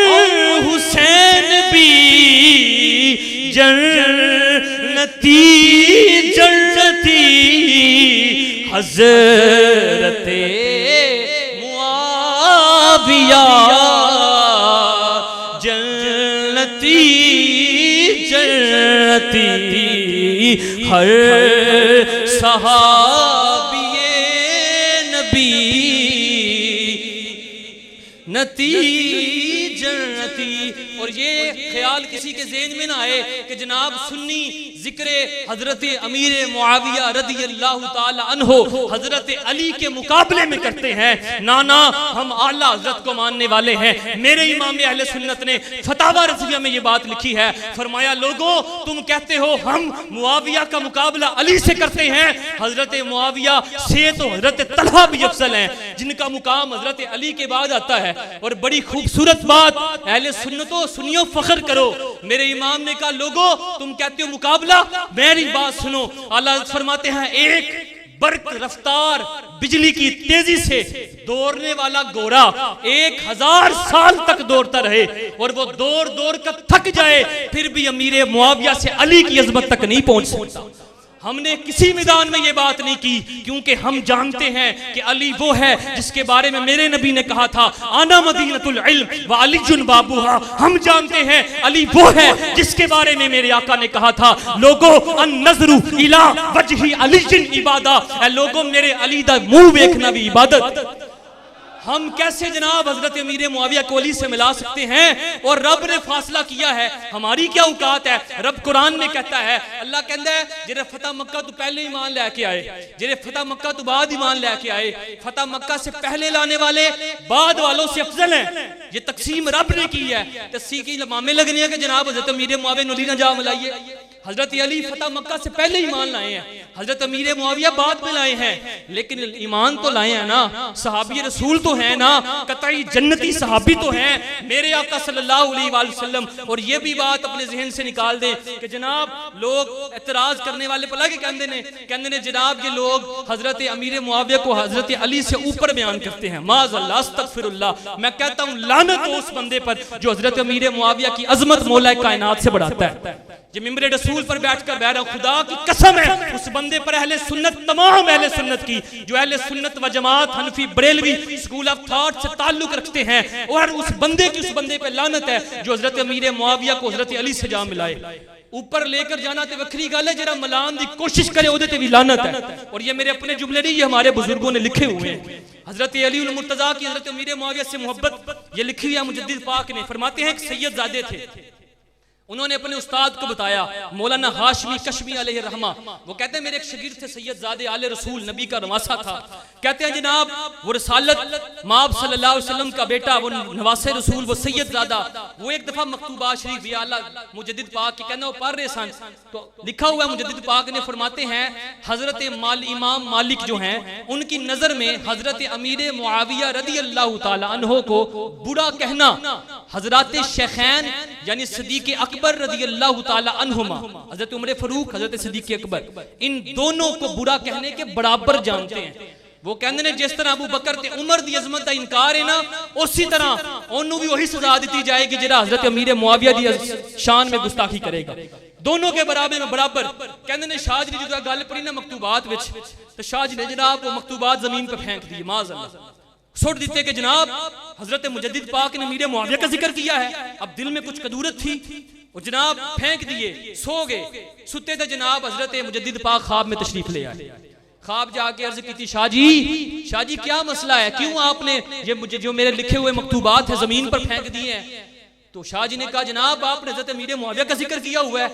हुसैन भी जन्नती जन्नती, हज़रते मुआविया जन्नती जन्नती, हर सहाबिए नबी नती जन्नती। और ये ख्याल किसी के ज़हन में ना आए कि जनाब सुन्नी जिक्रे हजरत अमीर मुआविया रज़ी अल्लाह ताला अन्हो हजरत अली के मुकाबले में करते हैं। ना ना, हम आला हजरत को मानने वाले हैं। मेरे इमाम अहले सुन्नत ने फतावा रज़विया में ये बात लिखी है, फरमाया, लोगों तुम कहते हो हम मुआविया का मुकाबला अली से करते हैं, हजरत मुआविया से तो हजरत तलहा भी अफजल हैं, जिनका मुकाम हजरत अली के बाद आता है। और बड़ी खूबसूरत बात, अहले सुन्नतो सुनियो, फख्र करो। मेरे इमाम ने कहा, लोगों तुम कहते हो मुकाबला, मेरी बात सुनो। अल्लाह फरमाते हैं, एक बर्क रफ्तार बिजली की तेजी से दौड़ने वाला घोड़ा 1000 साल तक दौड़ता रहे और वो दौड़ दौड़ कर थक जाए, फिर भी अमीर मुआविया से अली की अजमत तक नहीं पहुंच सकता। हमने किसी मैदान में ये बात नहीं की, क्योंकि हम जानते हैं कि अली वो है जिसके बारे में मेरे नबी ने कहा था, आना मदीनतुल इल्म व अलीजुन बाबूहा। हम जानते हैं अली वो है जिसके बारे में मेरे आका ने कहा था, लोगों अन नज़रु इला वजही अलीजिन इबादा, लोगों मेरे अली दा मुंह देखना भी इबादत। हम कैसे जनाब हजरत अमीर मुआविया को अली से मिला सकते हैं? और रब ने फासला किया है, हमारी क्या औकात है? रब कुरान में कहता है, अल्लाह कहता है, जेरे फतह मक्का तो पहले ईमान लेके आए, जेरे फतह मक्का तो बाद ईमान लेके आए, फतह मक्का से पहले लाने वाले बाद वालों से अफजल हैं। ये तकसीम रब ने की है। तस्सी की लमामे लगने हैं कि जनाब हजरत अमीर मुआविया नली ना जा मिलाइए। हजरत अली फतह मक्का से पहले ईमान लाए हैं, हजरत अमीर मुआविया बाद में लाए हैं, लेकिन ईमान तो लाए हैं ना, सहाबी रसूल तो हैं ना, कतई जन्नती सहाबी तो हैं मेरे आका सल्लल्लाहु अलैहि वसल्लम। और ये भी बात अपने जहन से निकाल दें कि जनाब लोग एतराज करने वाले पला के कहते ने जनाब ये लोग हजरत अमीर मुआविया को हजरत अली से ऊपर बयान करते हैं। माज़अल्लाह अस्तगफिरुल्लाह। मैं कहता हूँ लानत हो उस बंदे पर जो हजरत अमीर मुआविया की अजमत मौला कायनात से बढ़ाता है। ये मिंबर रसूल पर बैठकर बह रहा, खुदा की कसम है उस बंदे पर अहले सुन्नत, तमाम अहले सुन्नत की जो अहले सुन्नत व जमात हनफी बरेलवी स्कूल ऑफ थॉट से ताल्लुक रखते हैं, और उस बंदे पे लानत है जो हजरत अमीर मुआविया को हजरत अली से जा मिलाए। ऊपर लेकर जाना तो वक्री गल है, जरा मलान की कोशिश करे ओदे ते भी लानत है। और ये मेरे अपने जुमले नहीं, ये हमारे बुजुर्गों ने लिखे हुए हैं। हजरत अली उल मुर्तजा की हजरत अमीर मुआविया से मोहब्बत ये लिखी हुई है मुजद्दिद पाक ने। फरमाते हैं एक सैयदजादे थे, उन्होंने अपने उस्ताद को बताया मौलाना हाशमी कश्मी अलैहि रहमा, वो कहते हैं मेरे एक शागिर्द थे सैयदजादे आले रसूल नबी का नवासा था। कहते हैं जनाब वो रसालत माब सल्लल्लाहु अलैहि वसल्लम का बेटा, वो नवासे रसूल, वो सैयदजादा, वो एक दफा मकतूबा शरीफ या आला मुजद्दिद पाक के कहना वो पढ़ रहे सन, तो लिखा हुआ है मुजद्दिद पाक ने फरमाते हैं हजरत इमाम मालिक जो हैं उनकी नजर में हजरत अमीर मुआविया रदी अल्लाह ताला अन्हो को बुरा कहना हजरत शेखैन यानी सिद्दीक अकबर रदी अल्लाह ताला अन्हुमा, हजरत उमर फारूक हजरत सिद्दीक अकबर, इन दोनों को बुरा कहने के बराबर जानते हैं। वो कहते हैं जिस तरह अबू बकर ते उमर दी अजमत का इनकार है ना, उसी तरह ओनू भी वही सजा दी जाएगी जिहड़ा हजरत अमीर मुआविया दी शान में गुस्ताखी करेगा। दोनों के बराबर में बराबर। कहते हैं शाह जी जो गल पढ़ी ना मकतूबात विच, तो शाह जी ने जनाब वो मकतूबात जमीन पर फेंक दिए, माज़अल्लाह सुट देते कि जनाब हजरत मुजद्दिद पाक ने अमीर मुआविया का जिक्र किया है। अब दिल में कुछ कदूरत थी, वो जनाब फेंक दिए, सो गए। सुते थे जनाब हजरत मुजद्दिद पाक ख्वाब में तशरीफ ले आए। ख्वाब जाके अर्ज की थी शाह जी क्या मसला है, क्यों आपने ये मुझे जो मेरे लिखे हुए मकतूबात है जमीन पर फेंक दिए हैं। तो शाह जी ने कहा जनाब आपने हजरत अमीर मुआविया का जिक्र किया हुआ है।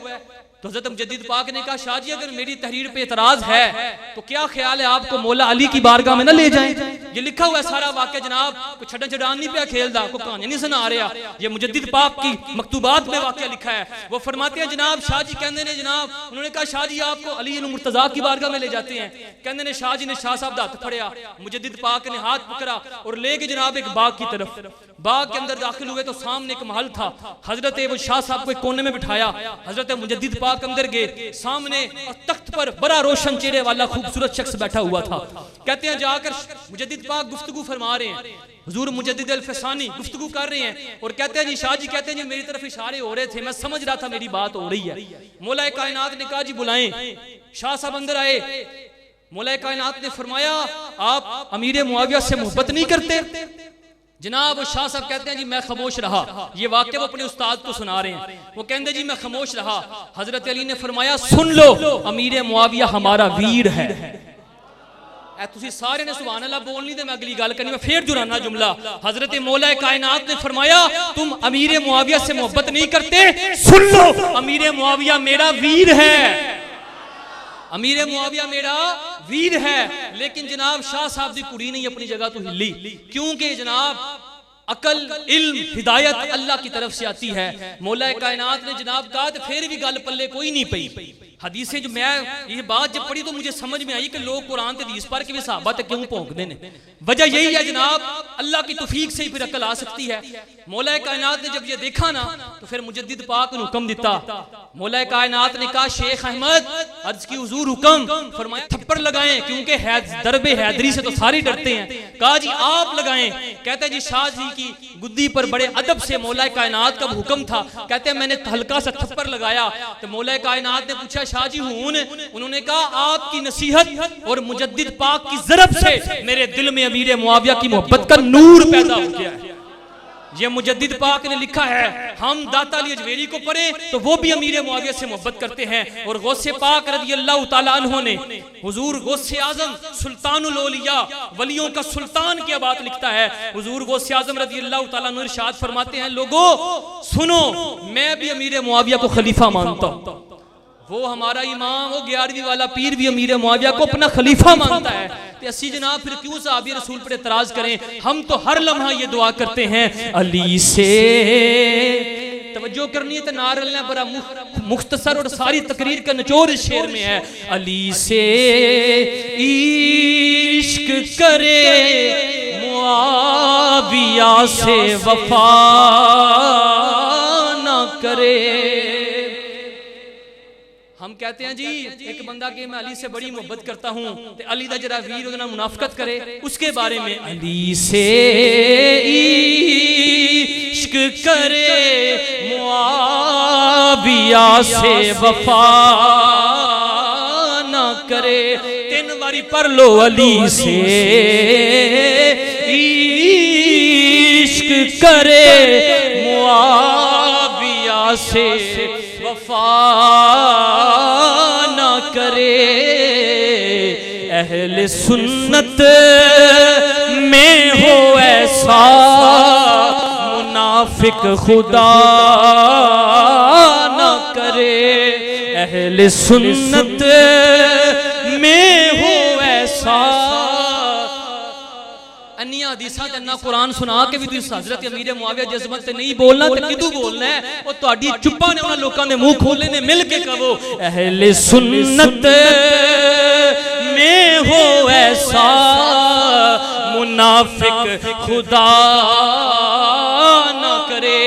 तो हजरत मुजद्दिद पाक ने कहा शाह जी अगर मेरी तहरीर पे एतराज है तो क्या ख्याल है आपको मौला अली की बारगाह में ना ले जाएं। ये लिखा हुआ है सारा वाक्य जनाब, कोई छड़ा छड़ान नहीं पे खेलदा, कोई कहानी नहीं सुना रहा, ये मुजद्दिद पाक की मकतूबात में वाक्य लिखा है। वो फरमाते हैं जनाब शाह जी कहते हैं जनाब, उन्होंने कहा शाह जी आपको अली मुर्तजा की बारगाह में ले जाते हैं। कहते हैं शाह जी ने शाह साहब का हाथ फड़िया, मुजद्दिद पाक ने हाथ पकड़ा और ले गए जनाब एक बाग की तरफ। बाग के अंदर दाखिल हुए तो सामने एक महल था। हजरत वो शाह साहब को एक कोने में बिठाया, हजरत मुजद्दिद पाक अंदर गए। सामने तख्त पर बड़ा रोशन चेहरे वाला खूबसूरत शख्स बैठा हुआ था। कहते हैं जाकर मुजद्दिद पाक गुफ्तगू फरमा रहे हैं, हुजूर मुजद्दिद अल-फसानी गुफ्तगू कर रहे हैं और कहते हैं जी शाह जी कहते हैं जी मेरी तरफ इशारे हो रहे थे, मैं समझ रहा था मेरी बात हो रही है। मौला कायनात ने कहा जी बुलाएं। शाह साहब अंदर आए। मौला कायनात ने फरमाया आप अमीर मुआविया से मोहब्बत नहीं करते। जनाब शाह साहब कहते हैं जी मैं खामोश रहा। ये वाक्य वो अपने उस्ताद को सुना रहे हैं। वो कहते जी मैं खामोश रहा। हजरत अली ने फरमाया सुन लो अमीर मुआविया हमारा वीर है। तुसी सारे ने सुभान अल्लाह बोलनी ते मैं अगली गल करनी, मैं फिर दुहराना जुमला। हजरत मौला कायनात ने फरमाया तुम अमीर मुआविया से मोहब्बत नहीं करते, सुन लो अमीर मुआविया मेरा वीर है। अमीर मुआविया मेरा वीर है। लेकिन जनाब शाह साहब की कुड़ी नहीं अपनी जगह तो हिली, क्योंकि जनाब अकल इल्म हिदायत अल्लाह की तरफ से आती है। मौला कायनात ने जनाब कहा तो फिर भी गल पल्ले कोई नहीं पई। हदीसें जो मैं ये बात जब पढ़ी तो मुझे समझ में आई कि लोग कुरान ते हदीस पढ़ के भी सहाबा तक क्यों भौंकते हैं। वजह यही है जनाब अल्लाह की तौफीक से ही फिर अकल आ सकती है। मौला कायनात ने जब ये देखा ना तो फिर मुजद्दिद पाक ने हुक्म दिता। मौला कायनात ने कहा शेख अहमद अर्ज की हुजूर हुक्म फरमाया थप्पड़ लगाएं, क्योंकि दरबे हैदरी से तो सारे डरते हैं। कहा जी आप लगाएं। कहते हैं जी शाह जी की गुद्दी पर बड़े अदब से मौला कायनात का हुक्म था। कहते हैं मैंने हल्का सा थप्पड़ लगाया तो मौला कायनात ने पूछा शाह जी हूं। उन्होंने कहा आपकी नसीहत और मुजद्दिद पाक की ज़रब से मेरे दिल में अमीर मुआविया की मोहब्बत का नूर पैदा हो गया है। ये मुजद्दिद पाक ने लिखा है। हम दाता अली अजमेरी को पढ़े तो वो भी अमीर मुआविया से मोहब्बत करते हैं। और गौसे पाक रज़ी अल्लाह ताला अन्हु ने हुजूर गौसे आजम सुल्तानुल औलिया वलियों का सुल्तान की बात लिखता है। हुजूर गौसे आजम रज़ी अल्लाह ताला अन्हु इरशाद फरमाते हैं लोगों सुनो मैं भी अमीर मुआविया को खलीफा मानता हूँ। वो हमारा इमाम वो 11वीं वाला पीर भी अमीर मुआविया को अपना खलीफा मानता है। तो असी जनाब फिर क्यों सहाबी रसूल पर एतराज करें। हम तो हर लम्हा ये दुआ करते हैं अली से तवज्जो करनी है तो ना रलना, बड़ा मुख्तसर और सारी तकरीर का निचोड़ इस शेर में है। अली से इश्क करे मुआविया से वफा ना करे। हम कहते हैं जी एक बंदा के मैं अली से बड़ी मोहब्बत करता हूं ते अली दा जरा वीर उहदे नाल मुनाफकत करे, उसके बारे में अली से इश्क करे मुआविया से वफा ना करे। 3 बारी पढ़ लो, अली से इश्क करे मुआविया से वफा ना करे। अहले सुन्नत में हो ऐसा मुनाफिक खुदा ना करे। अहले सुन्नत में हो ऐसा अन्या हदीसां ते ना कुरान सुना के भी तुसीं हज़रत अमीर मुआविया दी अज़मत ते नहीं बोलना ते किदू बोलना है? और तुहाडी चुप्पा ने उन्हां लोकां दे मुंह खोले ने, मिल के कहो अहले सुन्नत में हो ऐसा मुनाफिक खुदा ना करे।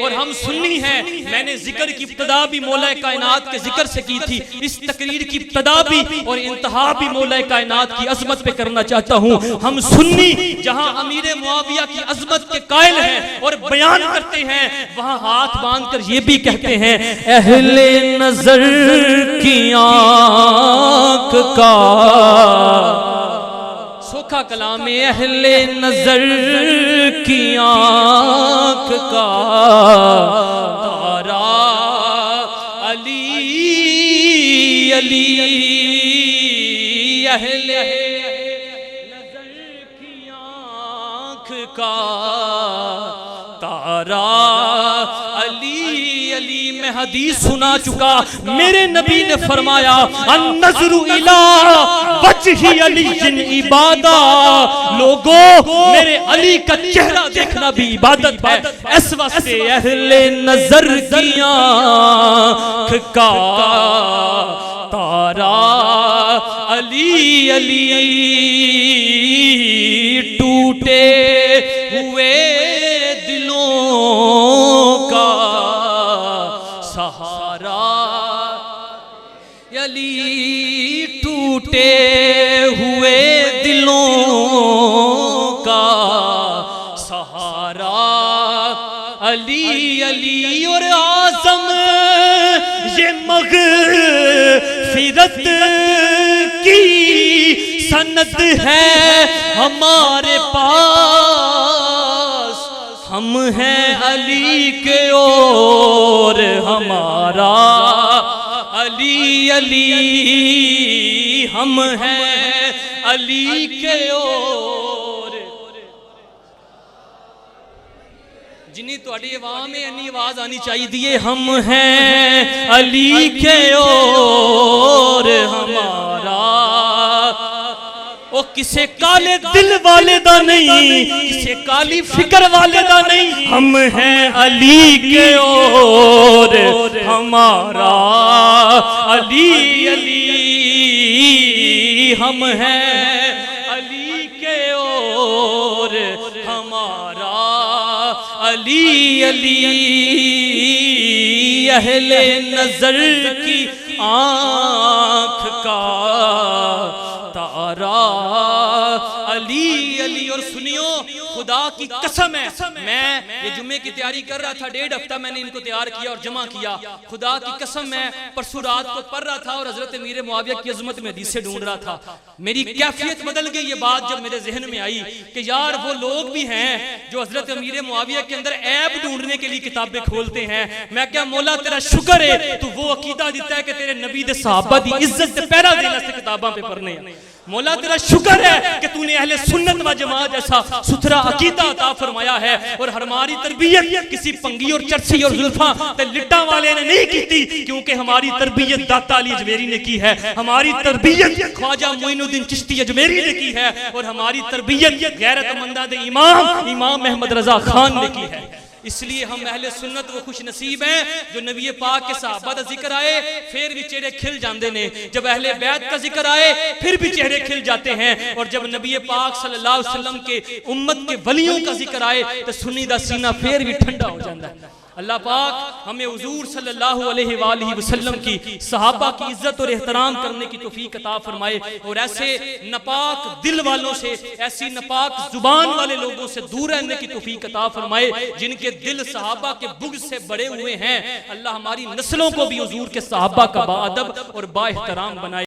और हम सुन्नी हैं, मैंने जिक्र की इब्तिदा भी मौला कायनात के जिक्र से की थी, इस तकरीर की इब्तिदा भी और इंतहा भी मौला कायनात की अजमत पे करना चाहता हूँ। हम सुन्नी जहाँ अमीर मुआविया की अजमत के कायल हैं और बयान करते हैं, वहाँ हाथ बांधकर ये भी कहते हैं अहले नजर की आँख का सोखा कलाम में अहले नजर की आँख का तारा अली अली। अहले नजर की आँख का तारा अली अली। मैं हदीस सुना चुका, मेरे नबी ने फरमाया अन्नज़रु इला वजही अली इबादा। लोगों, मेरे अली का चेहरा देखना भी इबादत है। इस वास्ते अहले नजर की आँख का तारा अली अली। टूटे हुए दिलों का सहारा अली। टूटे हुए दिलों का सहारा अली अली। और आज़म ये मग़फ़िरत की सनद है हमारे पास, हम हैं अली के और हमारा अली अली। हम हैं अली के और। जिन्नी तुहाडी आवाम में इन्नी आवाज आनी चाहिए, हम हैं अली के और हमारा। ओ किसे काले दिल वाले दा नहीं, किसे काली फिक्र वाले दा नहीं, हम हैं अली के और हमारा अली अली। हम हैं अली के और हमारा अली अली। अहले नजर की आँख का तारा अली अली। और सुनियो, खुदा की कसम है, मैं ये जुम्मे की तैयारी कर रहा था, 1.5 हफ्ता मैंने इनको तैयार किया और जमा किया। खुदा की कसम, मैं परसों रात को पढ़ रहा था और हजरत अमीर मुआविया की अजमत में हदीसें ढूंढ रहा था। मेरी कैफियत बदल गई। ये बात जब मेरे जहन में आई कि यार वो लोग भी हैं जो हजरत अमीर मुआविया के अंदर ऐब ढूंढने के लिए किताबें खोलते हैं। मैं क्या मौला तेरा शुक्र है तू वो अकीदा देता है कि तेरे नबी दे सहाबा दी इज्जत ते पहरा देना से किताबां पे पढ़ने। मौला तेरा शुक्र है कि तूने अहले सुन्नत व जमात जैसा सुथरा अकीदा अता फरमाया है। और हमारी तरबियत किसी पंगी और चर्ची और जुल्फा ते लिट्टा वाले ने नहीं की थी, क्योंकि हमारी तरबियत दाता अली अजमेरी ने की है, हमारी तरबियत ख्वाजा मोइनुद्दीन चिश्ती अजमेरी ने की है, और हमारी तरबियत गैरतमंदा दे इमाम अहमद रजा खान ने की है। इसलिए हम अहले सुन्नत वो खुश नसीब हैं जो नबी पाक के सहाबा का जिक्र आए फिर भी चेहरे खिल जाते हैं, जब अहले बैत का जिक्र आए फिर भी चेहरे खिल जाते हैं, और जब नबी पाक सल्लल्लाहु अलैहि वसल्लम के उम्मत के वलियों का जिक्र आए तो सुन्नी दा सीना फिर भी ठंडा हो जाता है। अल्लाह पाक हमें हुजूर सल्लल्लाहु अलैहि वसल्लम की सहाबा की इज्जत और एहतराम करने की तौफीक अता फरमाए, और ऐसे नपाक दिल वालों से, ऐसी नपाक जुबान वाले लोगों से दूर रहने की तौफीक अता फरमाए जिनके दिल सहाबा के बुग़्ज़ से बड़े हुए हैं। अल्लाह हमारी नस्लों को भी हुजूर के सहाबा का बाअदब और बाएहतराम बनाए।